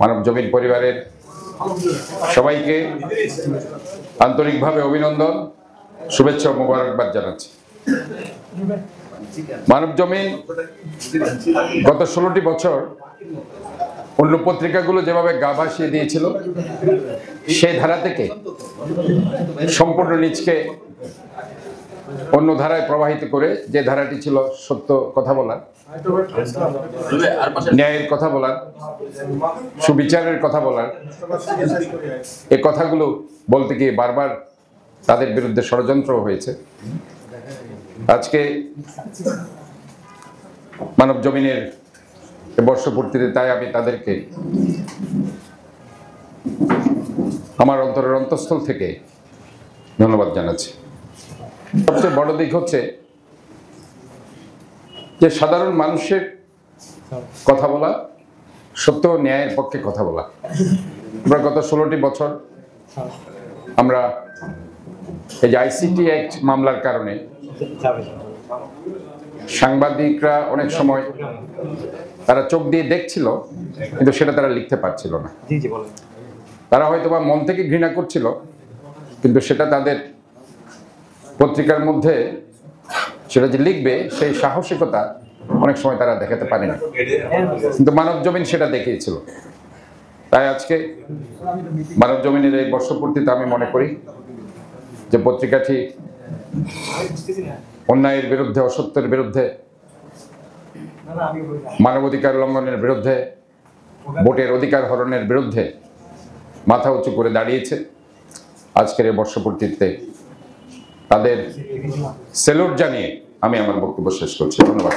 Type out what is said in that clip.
মানব জমিন পরিবারের সবাইকে আন্তরিকভাবে অভিনন্দন, শুভেচ্ছা ও মোবারকবাদ জানাচ্ছি। মানব জমিন গত 16টি বছর অন্য পত্রিকাগুলো যেভাবে গা ভাসিয়ে দিয়েছিল, সেই ধারা থেকে সম্পূর্ণ নিজকে অন্য ধারায় প্রবাহিত করে, যে ধারাটি ছিল সত্য কথা বলার, ন্যায়ের কথা বলার, সুবিচারের কথা বলার, এই কথাগুলো বলতে গিয়ে বারবার তাদের বিরুদ্ধে ষড়যন্ত্র হয়েছে। আজকে মানব জমিনের বর্ষপূর্তিতে তাই আমি তাদেরকে আমার অন্তরের অন্তঃস্থল থেকে ধন্যবাদ জানাচ্ছি। সবচেয়ে বড় দিক হচ্ছে যে সাধারণ মানুষের কথা বলা, সত্য ও ন্যায়ের পক্ষে কথা বলা। আমরা গত 16টি বছর আমরা এই যে আইসিটি অ্যাক্ট মামলার কারণে সাংবাদিকরা অনেক সময় তারা চোখ দিয়ে দেখছিল, কিন্তু সেটা তারা লিখতে পারছিল না। তারা হয়তো বা মন থেকে ঘৃণা করছিল, কিন্তু সেটা তাদের পত্রিকার মধ্যে সেটা যে লিখবে সেই সাহসিকতা অনেক সময় তারা দেখাতে পারে না, কিন্তু মানব জমিন সেটা দেখিয়েছিল। তাই আজকে মানব জমিনের এই বর্ষপূর্তিতে আমি মনে করি যে পত্রিকাটি অন্যায়ের বিরুদ্ধে, অসত্যের বিরুদ্ধে, মানবাধিকার লঙ্ঘনের বিরুদ্ধে, ভোটের অধিকার হরণের বিরুদ্ধে মাথা উঁচু করে দাঁড়িয়েছে। আজকের এই বর্ষপূর্তিতে তাদের স্যালুট জানিয়ে আমি আমার বক্তব্য শেষ করছি। ধন্যবাদ।